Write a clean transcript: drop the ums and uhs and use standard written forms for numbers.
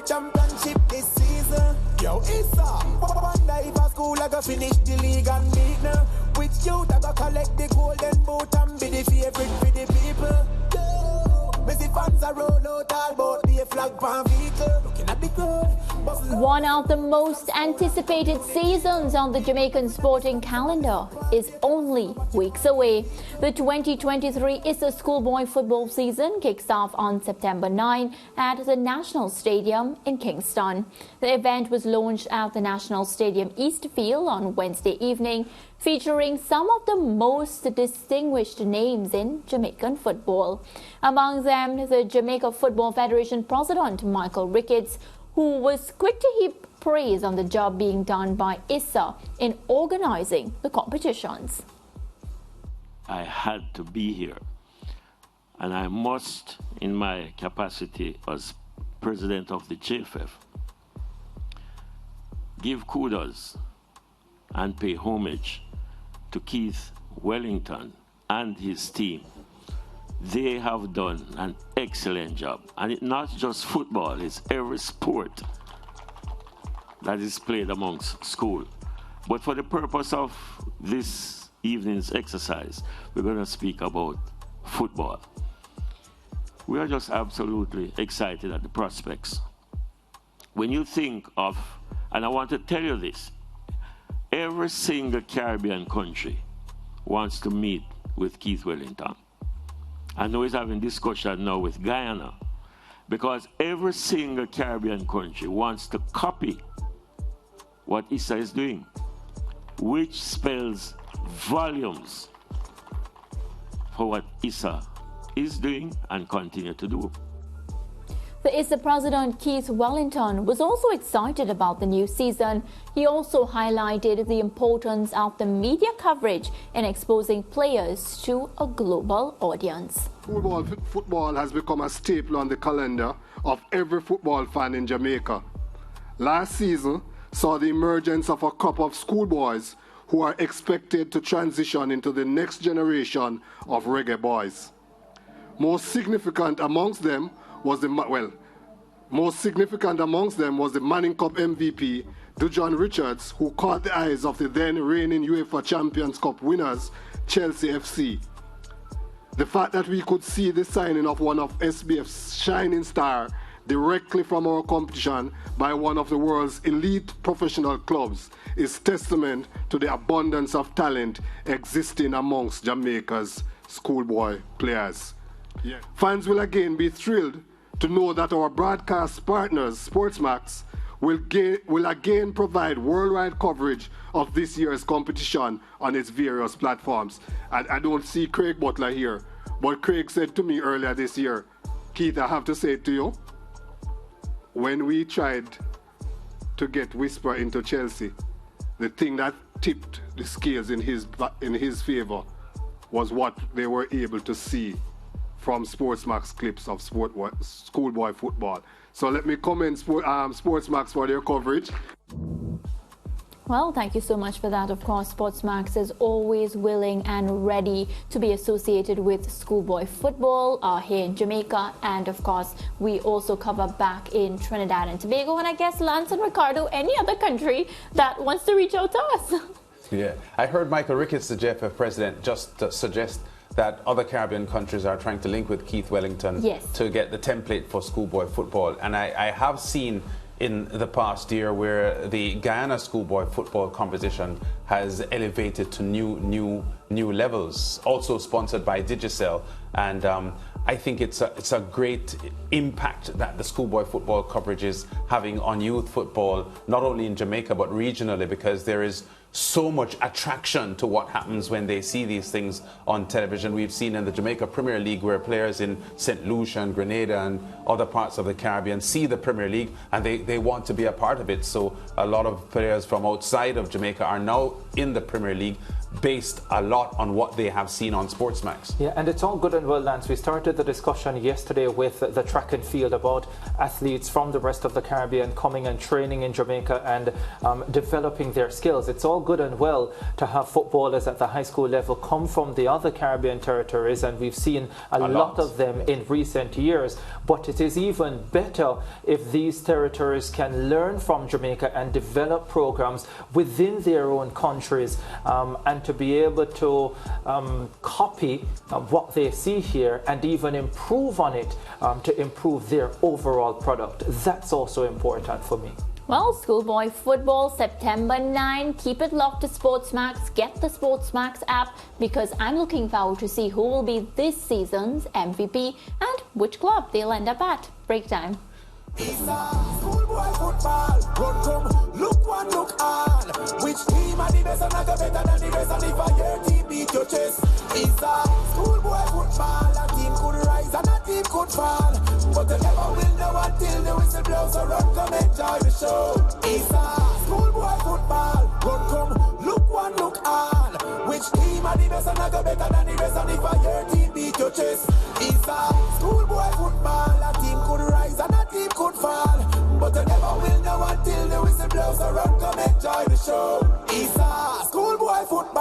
championship this season. Yo, ISSA. Wonder if a school I go finish the league and beat now. Which youth I go collect the golden boot and be the favorite for the people. Messi fans are roll out all about the flag pan vehicle. Looking at the crowd. One of the most anticipated seasons on the Jamaican sporting calendar is only weeks away. The 2023 ISSA Schoolboy Football season kicks off on September 9 at the National Stadium in Kingston. The event was launched at the National Stadium East Field on Wednesday evening, featuring some of the most distinguished names in Jamaican football. Among them, the Jamaica Football Federation President Michael Ricketts, who was quick to heap praise on the job being done by ISSA in organizing the competitions. I had to be here, and I must, in my capacity as president of the JFF, give kudos and pay homage to Keith Wellington and his team. They have done an excellent job. And it's not just football, it's every sport that is played amongst school. But for the purpose of this evening's exercise, we're going to speak about football. We are just absolutely excited at the prospects. When you think of, and I want to tell you this, every single Caribbean country wants to meet with Keith Wellington. I know he's having discussion now with Guyana, because every single Caribbean country wants to copy what ISSA is doing, which spells volumes for what ISSA is doing and continue to do. The ISSA president, Keith Wellington, was also excited about the new season. He also highlighted the importance of the media coverage in exposing players to a global audience. Schoolboy football has become a staple on the calendar of every football fan in Jamaica. Last season saw the emergence of a crop of schoolboys who are expected to transition into the next generation of reggae boys. Most significant amongst them was the ManningCup MVP, Dujon Richards, who caught the eyes of the then reigning UEFA Champions Cup winners, Chelsea FC. The fact that we could see the signing of one of SBF's shining star directly from our competition by one of the world's elite professional clubs is testament to the abundance of talent existing amongst Jamaica's schoolboy players. Yeah. Fans will again be thrilled to know that our broadcast partners, SportsMax, will again provide worldwide coverage of this year's competition on its various platforms. And I don't see Craig Butler here, but Craig said to me earlier this year, Keith, I have to say it to you, when we tried to get Whisper into Chelsea, the thing that tipped the scales in his favor was what they were able to see from SportsMax clips of schoolboy football. So let me commend SportsMax for their coverage. Well, thank you so much for that. Of course, SportsMax is always willing and ready to be associated with schoolboy football here in Jamaica. And of course, we also cover back in Trinidad and Tobago. And I guess Lance and Ricardo, any other country that wants to reach out to us. Yeah, I heard Michael Ricketts, the JFF president, just suggest that other Caribbean countries are trying to link with Keith Wellington to get the template for schoolboy football. And I have seen in the past year where the Guyana schoolboy football competition has elevated to new levels, also sponsored by Digicel. And I think it's a great impact that the schoolboy football coverage is having on youth football, not only in Jamaica but regionally, because there is so much attraction to what happens when they see these things on television. We've seen in the Jamaica Premier League where players in St. Lucia and Grenada and other parts of the Caribbean see the Premier League and they want to be a part of it. So a lot of players from outside of Jamaica are now in the Premier League based a lot on what they have seen on SportsMax. Yeah, and it's all good and well, Lance. We started the discussion yesterday with the track and field about athletes from the rest of the Caribbean coming and training in Jamaica and developing their skills. It's all good and well to have footballers at the high school level come from the other Caribbean territories, and we've seen a lot of them in recent years. But it is even better if these territories can learn from Jamaica and develop programs within their own countries, and to be able to copy what they see here and even improve on it to improve their overall product. That's also important for me. Well, Schoolboy Football, September 9. Keep it locked to SportsMax. Get the SportsMax app, because I'm looking forward to see who will be this season's MVP and which club they'll end up at. Break time. ISSA Schoolboy Football. Run come, look one, look all. Which team are the best and not better than the rest? And if a your team beat your chest, ISSA Schoolboy Football. A team could rise and a team could fall, but you never will know until the whistle blows. So run come, enjoy the show. ISSA Schoolboy Football. Run come, look one, look all. Which team are the best and not better than the rest? And if a your team beat your chest, ISSA Schoolboy Football. A team could rise and a team could fall, but you never will know until the whistle blows. So run come, enjoy the show.